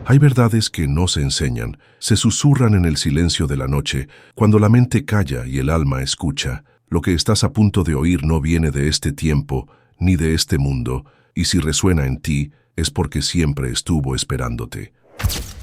Hay verdades que no se enseñan, se susurran en el silencio de la noche, cuando la mente calla y el alma escucha. Lo que estás a punto de oír no viene de este tiempo, ni de este mundo, y si resuena en ti, es porque siempre estuvo esperándote.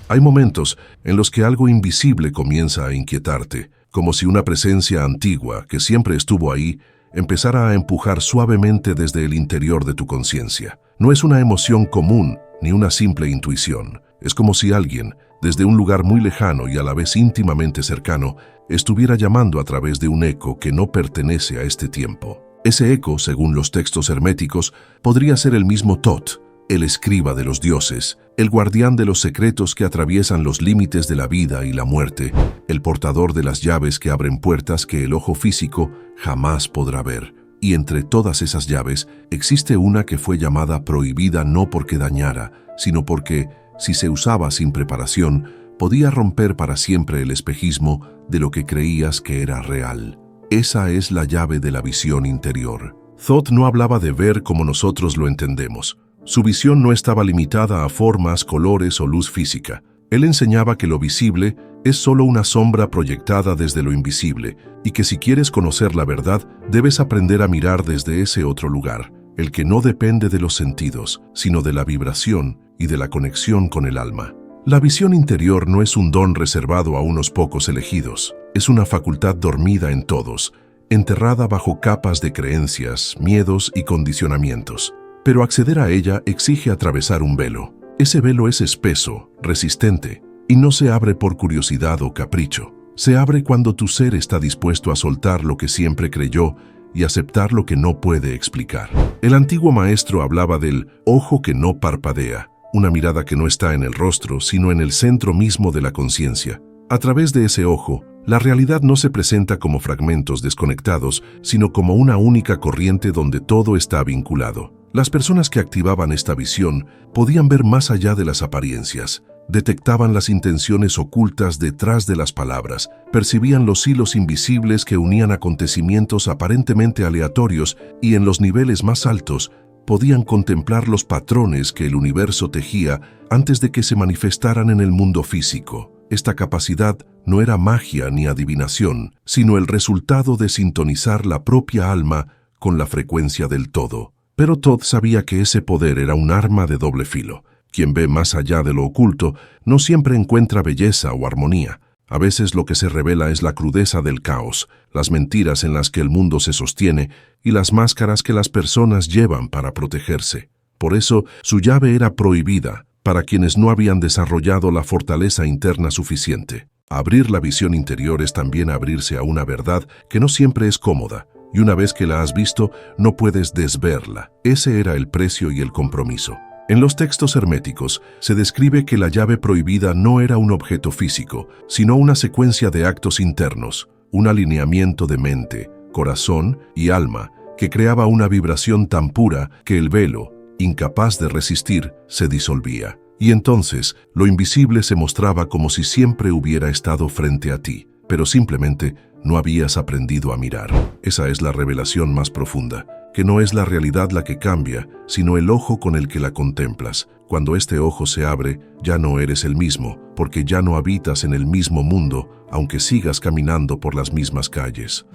Hay momentos en los que algo invisible comienza a inquietarte, como si una presencia antigua, que siempre estuvo ahí, empezara a empujar suavemente desde el interior de tu conciencia. No es una emoción común, ni una simple intuición. Es como si alguien, desde un lugar muy lejano y a la vez íntimamente cercano, estuviera llamando a través de un eco que no pertenece a este tiempo. Ese eco, según los textos herméticos, podría ser el mismo Thoth, el escriba de los dioses, el guardián de los secretos que atraviesan los límites de la vida y la muerte, el portador de las llaves que abren puertas que el ojo físico jamás podrá ver. Y entre todas esas llaves existe una que fue llamada prohibida no porque dañara, sino porque, si se usaba sin preparación, podía romper para siempre el espejismo de lo que creías que era real. Esa es la llave de la visión interior. Thoth no hablaba de ver como nosotros lo entendemos. Su visión no estaba limitada a formas, colores o luz física. Él enseñaba que lo visible es solo una sombra proyectada desde lo invisible y que si quieres conocer la verdad, debes aprender a mirar desde ese otro lugar, el que no depende de los sentidos, sino de la vibración y de la conexión con el alma. La visión interior no es un don reservado a unos pocos elegidos, es una facultad dormida en todos, enterrada bajo capas de creencias, miedos y condicionamientos. Pero acceder a ella exige atravesar un velo. Ese velo es espeso, resistente, y no se abre por curiosidad o capricho. Se abre cuando tu ser está dispuesto a soltar lo que siempre creyó y aceptar lo que no puede explicar. El antiguo maestro hablaba del ojo que no parpadea, una mirada que no está en el rostro, sino en el centro mismo de la conciencia. A través de ese ojo, la realidad no se presenta como fragmentos desconectados, sino como una única corriente donde todo está vinculado. Las personas que activaban esta visión podían ver más allá de las apariencias, detectaban las intenciones ocultas detrás de las palabras, percibían los hilos invisibles que unían acontecimientos aparentemente aleatorios y en los niveles más altos podían contemplar los patrones que el universo tejía antes de que se manifestaran en el mundo físico. Esta capacidad no era magia ni adivinación, sino el resultado de sintonizar la propia alma con la frecuencia del todo. Pero Thoth sabía que ese poder era un arma de doble filo. Quien ve más allá de lo oculto no siempre encuentra belleza o armonía. A veces lo que se revela es la crudeza del caos, las mentiras en las que el mundo se sostiene y las máscaras que las personas llevan para protegerse. Por eso, su llave era prohibida para quienes no habían desarrollado la fortaleza interna suficiente. Abrir la visión interior es también abrirse a una verdad que no siempre es cómoda. Y una vez que la has visto, no puedes desverla. Ese era el precio y el compromiso. En los textos herméticos se describe que la llave prohibida no era un objeto físico, sino una secuencia de actos internos, un alineamiento de mente, corazón y alma que creaba una vibración tan pura que el velo, incapaz de resistir, se disolvía. Y entonces lo invisible se mostraba como si siempre hubiera estado frente a ti, pero simplemente no habías aprendido a mirar. Esa es la revelación más profunda, que no es la realidad la que cambia, sino el ojo con el que la contemplas. Cuando este ojo se abre, ya no eres el mismo, porque ya no habitas en el mismo mundo, aunque sigas caminando por las mismas calles.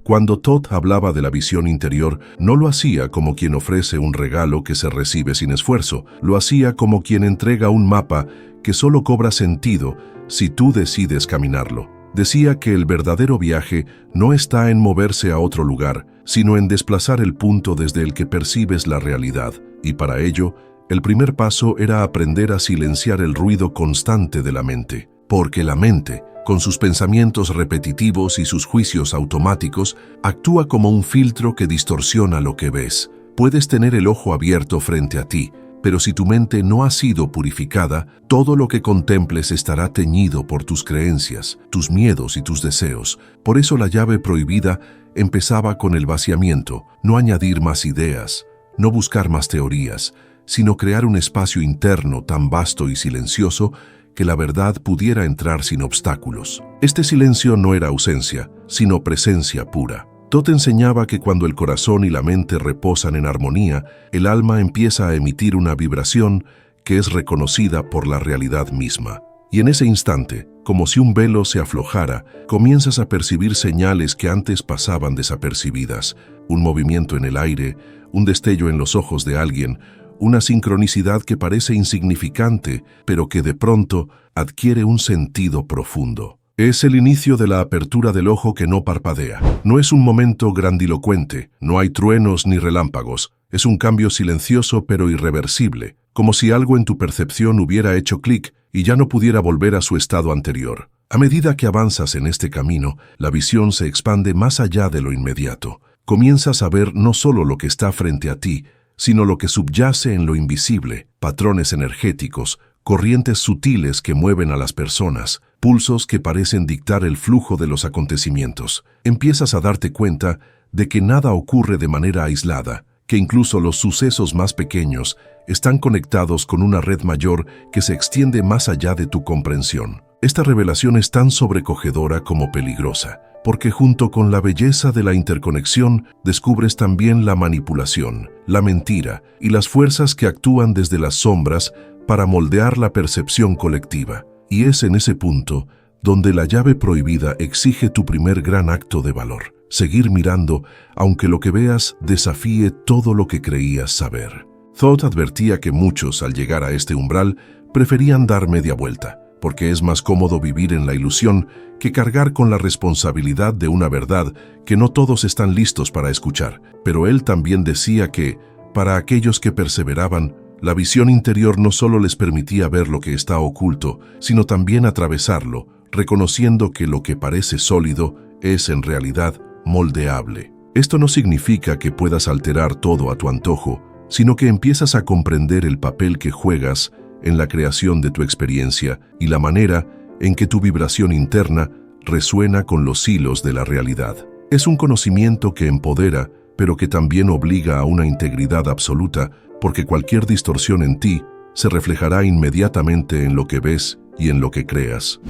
Cuando Thoth hablaba de la visión interior, no lo hacía como quien ofrece un regalo que se recibe sin esfuerzo, lo hacía como quien entrega un mapa que solo cobra sentido si tú decides caminarlo. Decía que el verdadero viaje no está en moverse a otro lugar, sino en desplazar el punto desde el que percibes la realidad, y para ello, el primer paso era aprender a silenciar el ruido constante de la mente, porque la mente, con sus pensamientos repetitivos y sus juicios automáticos, actúa como un filtro que distorsiona lo que ves. Puedes tener el ojo abierto frente a ti, pero si tu mente no ha sido purificada, todo lo que contemples estará teñido por tus creencias, tus miedos y tus deseos. Por eso la llave prohibida empezaba con el vaciamiento, no añadir más ideas, no buscar más teorías, sino crear un espacio interno tan vasto y silencioso que la verdad pudiera entrar sin obstáculos. Este silencio no era ausencia, sino presencia pura. Thoth enseñaba que cuando el corazón y la mente reposan en armonía, el alma empieza a emitir una vibración que es reconocida por la realidad misma. Y en ese instante, como si un velo se aflojara, comienzas a percibir señales que antes pasaban desapercibidas. Un movimiento en el aire, un destello en los ojos de alguien, una sincronicidad que parece insignificante, pero que de pronto adquiere un sentido profundo. Es el inicio de la apertura del ojo que no parpadea. No es un momento grandilocuente, no hay truenos ni relámpagos. Es un cambio silencioso pero irreversible, como si algo en tu percepción hubiera hecho clic y ya no pudiera volver a su estado anterior. A medida que avanzas en este camino, la visión se expande más allá de lo inmediato. Comienzas a ver no solo lo que está frente a ti, sino lo que subyace en lo invisible, patrones energéticos, corrientes sutiles que mueven a las personas, pulsos que parecen dictar el flujo de los acontecimientos. Empiezas a darte cuenta de que nada ocurre de manera aislada, que incluso los sucesos más pequeños están conectados con una red mayor que se extiende más allá de tu comprensión. Esta revelación es tan sobrecogedora como peligrosa, porque junto con la belleza de la interconexión descubres también la manipulación, la mentira y las fuerzas que actúan desde las sombras para moldear la percepción colectiva. Y es en ese punto donde la llave prohibida exige tu primer gran acto de valor: seguir mirando, aunque lo que veas desafíe todo lo que creías saber. Thoth advertía que muchos, al llegar a este umbral, preferían dar media vuelta, porque es más cómodo vivir en la ilusión que cargar con la responsabilidad de una verdad que no todos están listos para escuchar. Pero él también decía que, para aquellos que perseveraban, la visión interior no solo les permitía ver lo que está oculto, sino también atravesarlo, reconociendo que lo que parece sólido es en realidad moldeable. Esto no significa que puedas alterar todo a tu antojo, sino que empiezas a comprender el papel que juegas en la creación de tu experiencia y la manera en que tu vibración interna resuena con los hilos de la realidad. Es un conocimiento que empodera, pero que también obliga a una integridad absoluta, porque cualquier distorsión en ti se reflejará inmediatamente en lo que ves y en lo que creas.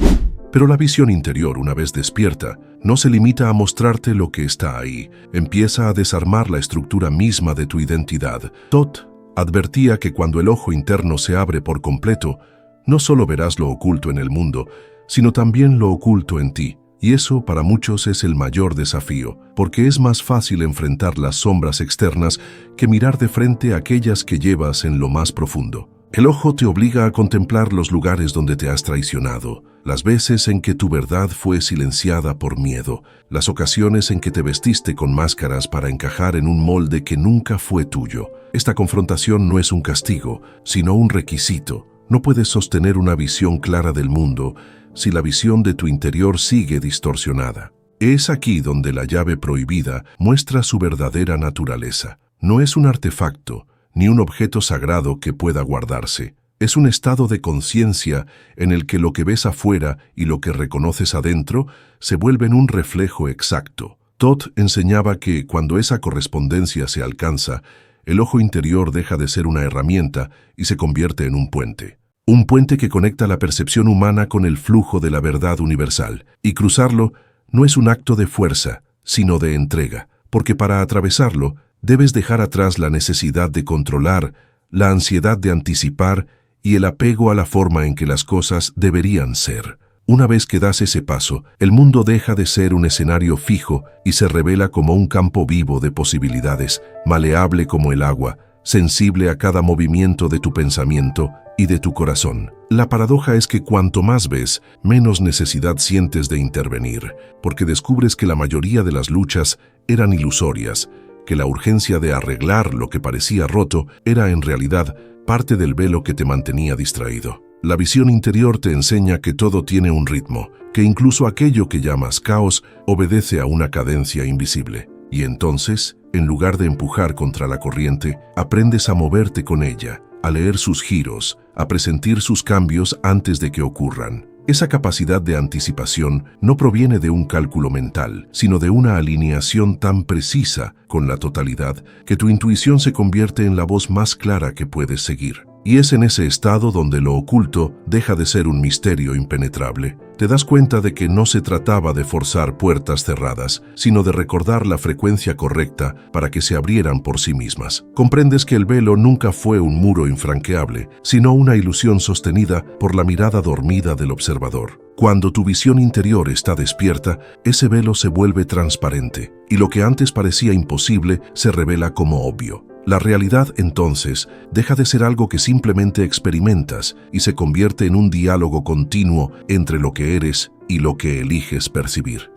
Pero la visión interior, una vez despierta, no se limita a mostrarte lo que está ahí, empieza a desarmar la estructura misma de tu identidad. Thoth advertía que cuando el ojo interno se abre por completo, no solo verás lo oculto en el mundo, sino también lo oculto en ti. Y eso para muchos es el mayor desafío, porque es más fácil enfrentar las sombras externas que mirar de frente aquellas que llevas en lo más profundo. El ojo te obliga a contemplar los lugares donde te has traicionado, las veces en que tu verdad fue silenciada por miedo, las ocasiones en que te vestiste con máscaras para encajar en un molde que nunca fue tuyo. Esta confrontación no es un castigo, sino un requisito. No puedes sostener una visión clara del mundo si la visión de tu interior sigue distorsionada. Es aquí donde la llave prohibida muestra su verdadera naturaleza. No es un artefacto, ni un objeto sagrado que pueda guardarse. Es un estado de conciencia en el que lo que ves afuera y lo que reconoces adentro se vuelven un reflejo exacto. Thoth enseñaba que cuando esa correspondencia se alcanza, el ojo interior deja de ser una herramienta y se convierte en un puente. Un puente que conecta la percepción humana con el flujo de la verdad universal. Y cruzarlo no es un acto de fuerza, sino de entrega, porque para atravesarlo debes dejar atrás la necesidad de controlar, la ansiedad de anticipar y el apego a la forma en que las cosas deberían ser. Una vez que das ese paso, el mundo deja de ser un escenario fijo y se revela como un campo vivo de posibilidades, maleable como el agua, sensible a cada movimiento de tu pensamiento y de tu corazón. La paradoja es que cuanto más ves, menos necesidad sientes de intervenir, porque descubres que la mayoría de las luchas eran ilusorias, que la urgencia de arreglar lo que parecía roto era en realidad parte del velo que te mantenía distraído. La visión interior te enseña que todo tiene un ritmo, que incluso aquello que llamas caos obedece a una cadencia invisible. Y entonces, en lugar de empujar contra la corriente, aprendes a moverte con ella, a leer sus giros, a presentir sus cambios antes de que ocurran. Esa capacidad de anticipación no proviene de un cálculo mental, sino de una alineación tan precisa con la totalidad que tu intuición se convierte en la voz más clara que puedes seguir. Y es en ese estado donde lo oculto deja de ser un misterio impenetrable. Te das cuenta de que no se trataba de forzar puertas cerradas, sino de recordar la frecuencia correcta para que se abrieran por sí mismas. Comprendes que el velo nunca fue un muro infranqueable, sino una ilusión sostenida por la mirada dormida del observador. Cuando tu visión interior está despierta, ese velo se vuelve transparente, y lo que antes parecía imposible se revela como obvio. La realidad, entonces, deja de ser algo que simplemente experimentas y se convierte en un diálogo continuo entre lo que eres y lo que eliges percibir.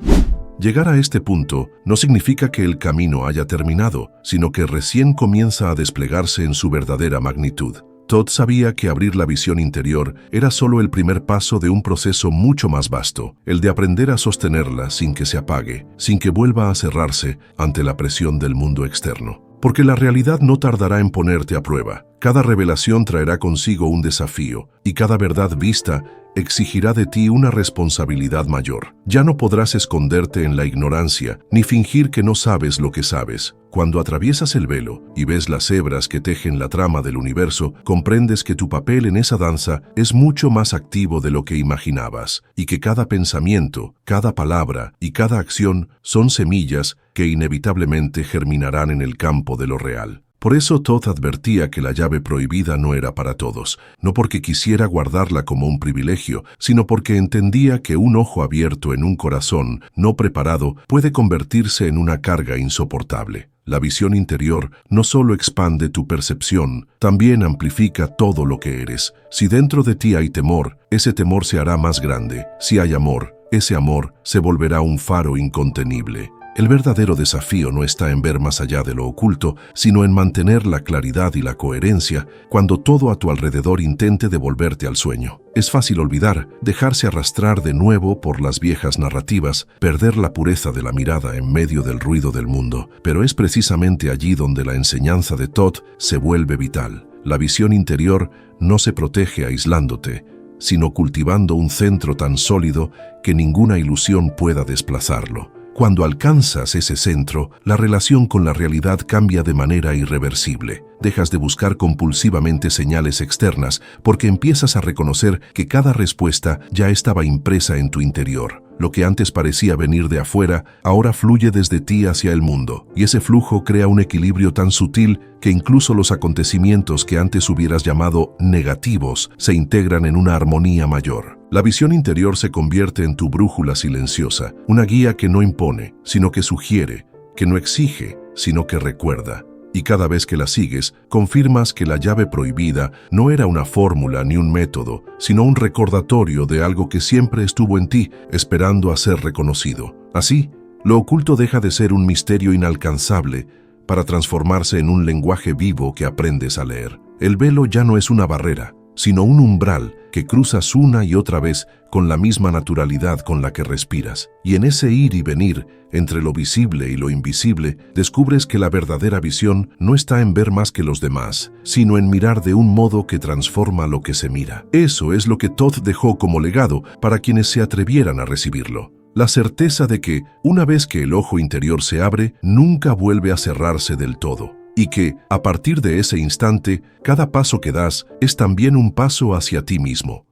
Llegar a este punto no significa que el camino haya terminado, sino que recién comienza a desplegarse en su verdadera magnitud. Todd sabía que abrir la visión interior era solo el primer paso de un proceso mucho más vasto, el de aprender a sostenerla sin que se apague, sin que vuelva a cerrarse ante la presión del mundo externo. Porque la realidad no tardará en ponerte a prueba. Cada revelación traerá consigo un desafío, y cada verdad vista exigirá de ti una responsabilidad mayor. Ya no podrás esconderte en la ignorancia, ni fingir que no sabes lo que sabes. Cuando atraviesas el velo y ves las hebras que tejen la trama del universo, comprendes que tu papel en esa danza es mucho más activo de lo que imaginabas, y que cada pensamiento, cada palabra y cada acción son semillas que inevitablemente germinarán en el campo de lo real. Por eso Todd advertía que la llave prohibida no era para todos, no porque quisiera guardarla como un privilegio, sino porque entendía que un ojo abierto en un corazón no preparado puede convertirse en una carga insoportable. La visión interior no solo expande tu percepción, también amplifica todo lo que eres. Si dentro de ti hay temor, ese temor se hará más grande. Si hay amor, ese amor se volverá un faro incontenible. El verdadero desafío no está en ver más allá de lo oculto, sino en mantener la claridad y la coherencia cuando todo a tu alrededor intente devolverte al sueño. Es fácil olvidar, dejarse arrastrar de nuevo por las viejas narrativas, perder la pureza de la mirada en medio del ruido del mundo, pero es precisamente allí donde la enseñanza de Todd se vuelve vital. La visión interior no se protege aislándote, sino cultivando un centro tan sólido que ninguna ilusión pueda desplazarlo. Cuando alcanzas ese centro, la relación con la realidad cambia de manera irreversible. Dejas de buscar compulsivamente señales externas porque empiezas a reconocer que cada respuesta ya estaba impresa en tu interior. Lo que antes parecía venir de afuera, ahora fluye desde ti hacia el mundo, y ese flujo crea un equilibrio tan sutil que incluso los acontecimientos que antes hubieras llamado negativos se integran en una armonía mayor. La visión interior se convierte en tu brújula silenciosa, una guía que no impone, sino que sugiere, que no exige, sino que recuerda. Y cada vez que la sigues, confirmas que la llave prohibida no era una fórmula ni un método, sino un recordatorio de algo que siempre estuvo en ti, esperando a ser reconocido. Así, lo oculto deja de ser un misterio inalcanzable para transformarse en un lenguaje vivo que aprendes a leer. El velo ya no es una barrera, sino un umbral que cruzas una y otra vez con la misma naturalidad con la que respiras. Y en ese ir y venir, entre lo visible y lo invisible, descubres que la verdadera visión no está en ver más que los demás, sino en mirar de un modo que transforma lo que se mira. Eso es lo que Todd dejó como legado para quienes se atrevieran a recibirlo. La certeza de que, una vez que el ojo interior se abre, nunca vuelve a cerrarse del todo. Y que, a partir de ese instante, cada paso que das es también un paso hacia ti mismo.